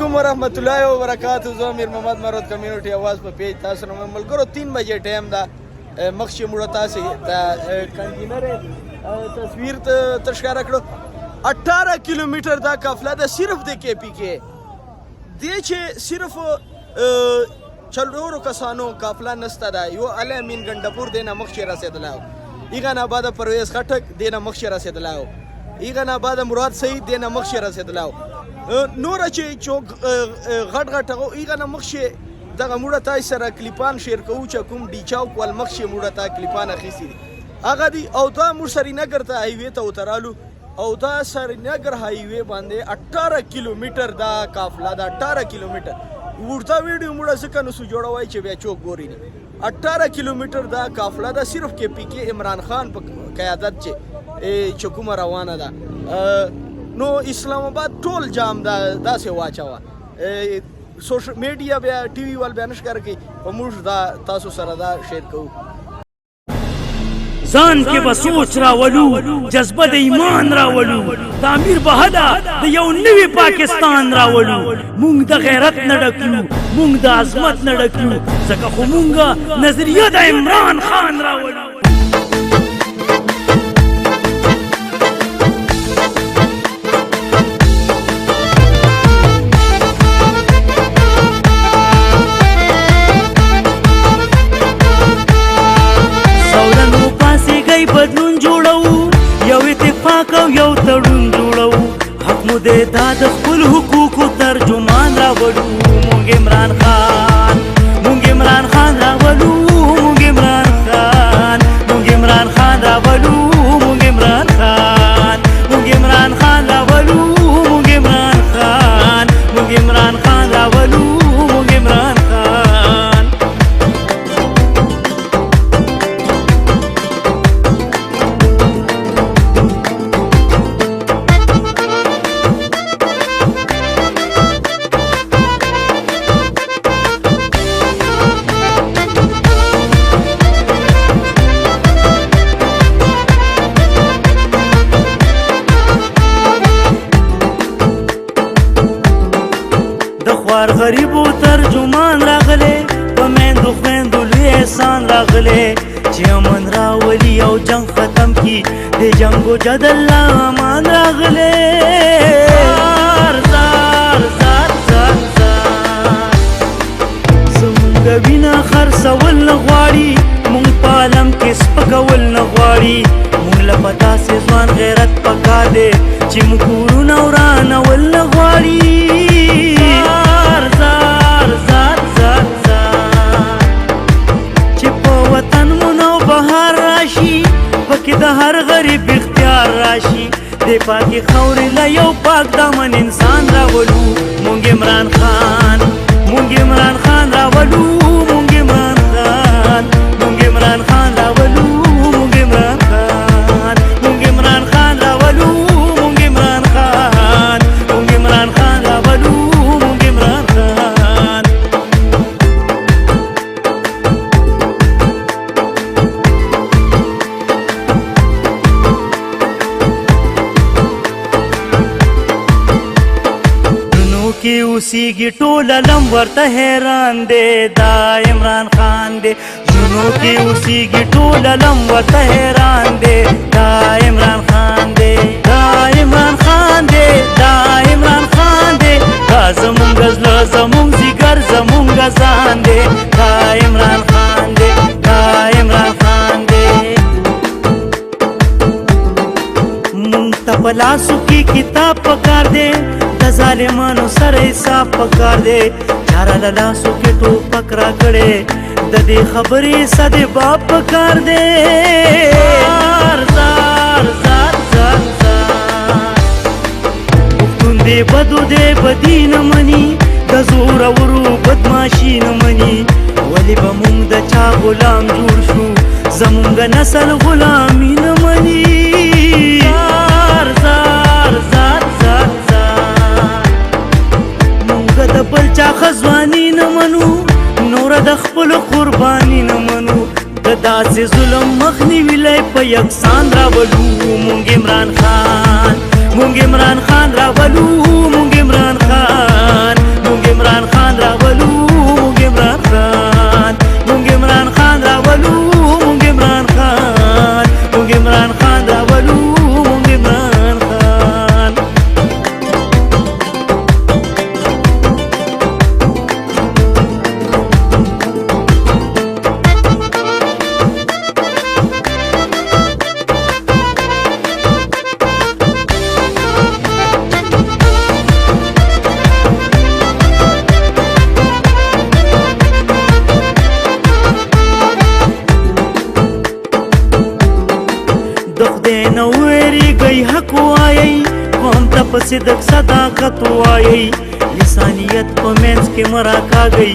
علیکم ورحمت الله وبرکاتہ. زه امیر محمد مرود کمیونټي आवाज په پیج تاسو سره ملګرو 3 بجې ټایم دا مخ چې موږ تاسو ته کنټینر تصویر ته تشکر کړو. 18 کیلومتر دا قافله ده صرف د کې پی کې دی چې صرف چلورو کسانو قافله نسته ده. یو علي امین ګندپور دینه مخ چې رسېدلی و، هغه نه بعد پرویز خټک دینه مخ چې رسېدلی و، هغه نه بعد مراد سعید دینه مخ چې رسېدلی و. نور چې چوک غټ غټ هغه نه مخ چې دغه موږ تاسو سره کلیپان شیر کوو چې کوم ډي چاوک ول مخ چې موږ ته کلیپان اخیستي دي هغه دي. او دا موږ سرینګر ته هایوې ته وترالو او دا سرینګر هایوې باندې 18 کیلومتر دا قافله ده. 18 کیلومتر ورته ویډیو موږ ځکه نو جوړوي چې بیا چوک ګوري نه. 18 کیلومتر دا قافله ده صرف کې پی کې عمران خان په قیادت چې کومه روانه ده. نو اسلام آباد ټول جام دا داسې واچوه. سوشل میډیا بیا ټي وي ول بیا نشکر کوي په موږ دا تاسو سره دا شیر کوو. ځان کې به سوچ راولو، جذبه د ایمان راولو، تعمیر به هدا د یو نوي پاکستان راولو. مونږ د غیرت نه ډکلو، مونږ د عظمت نه ډکلو، ځکه خو مونږ نظریه د عمران خان راولو. بدلون جوړو، یو اتفاق او یو تړون جوړو، حق مو دی دا د خپل حقوقو ترجمان راولو. مونږ عمران خان، مونږ عمران خان راولو، مونږ عمران خان، مونږ عمران خان راولو، مونږ عمران خان، مونږ عمران خان راولو، مونږ عمران خان، مونږ عمران خان راولو، مونږ عمران خان. غریبو ترجمان راغله، په میندو خویندو لوی احسان راغله، چې امن راولي او جنگ ختم کی، د جنگو جدل امان راغله. زار زار زار زار زار زمونږ وینا خرڅول نه غواړي، مونږ په عالم کې سپکول نه غواړي. مونږ له په داسې ځوان غیرت پکار دی چې مونږ کورونه ورانول نه غواړي. زار زار زار زار چې په وطن مو نو بهار راشي، پکې د هر غریب اختیار راشي، د پاکي خاورې له یو پاک دامن انسان راولو. مونږ عمران خان، مونږ عمران خان راولو، مونږ عمران خان، مونږ عمران خان راولو، مونږ عمران خان، مونږ عمران خان راولو، مونږ عمران خان، مونږ عمران خان راولو، مونږ عمران خان. کې اوسېږي ټول علم ورته حیران دی، دا عمران خان دی. جنو کې اوسېږي ټول علم ورته حیران دی، دا عمران خان دی، دا عمران خان دی، دا عمران خان دی. دا زمونږ زړه، زمونږ ځیګر، زمونږ ځان دی، دا عمران خان دی، دا عمران خان دی. مونږ ته په لاسو کې کتاب پکار دی، د ظالمانو سره حساب پکار دی. چاره له لاسو کې ټوپک راکړی، د دې خبرې صدې باب پکار دی. زار زار زار زار زار پښتون دی بدو دی بدي نه مني، د زورورو بدماشي نه مني. ولې به مونږ د چا غلام جوړ شو، زمونږ نسل غلامي نه مني. زار زار زار زار د بل چا خزوانی نه منو، نور د خپل قربانی نه منو. د داسې ظلم مخنیوي لای په یکسان راولو. مونږ عمران خان، مونږ عمران خان راولو، مونږ عمران خان، راولو مونږ عمران خان مونږ عمران خان راولو مونږ عمران خان مونږ عمران خان راولو مونږ عمران خان د خدای نه ویریږئ حق وایئ قوم ته په صدق صداقت وایئ لسانیت په منځ کې مه راکاږئ